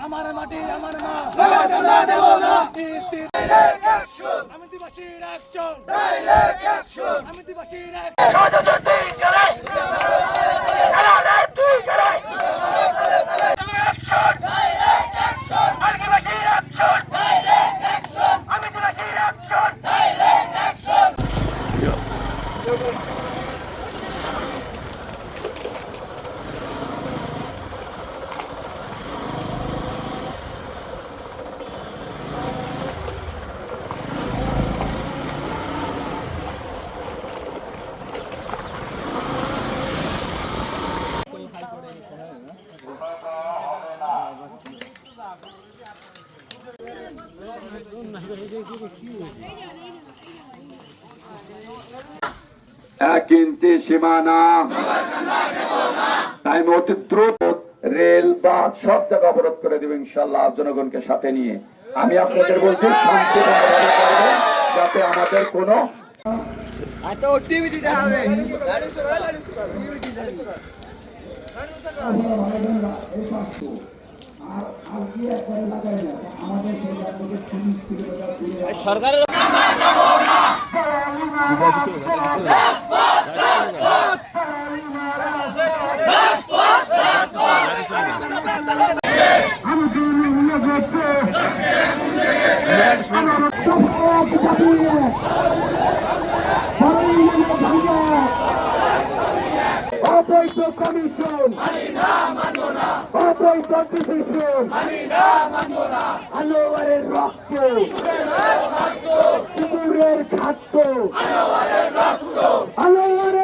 আমার মাটি আমার মা আমি দিবসের অ্যাকশন আমি দিবসের এক ইঞ্চি সীমানা টাইম অতি দ্রুত রেল বাস সব জায়গা অবরোধ করে দেবে ইনশাল্লাহ জনগণকে সাথে নিয়ে। আমি আপনাদের বলছি শান্তিপূর্ণভাবে করবেন যাতে আমাদের কোনো সরকারের অবৈধ কমিশন অবৈধ ডিসিশন আনোয়ারের রক্ত কুকুরের খাদ্য আনোয়ারের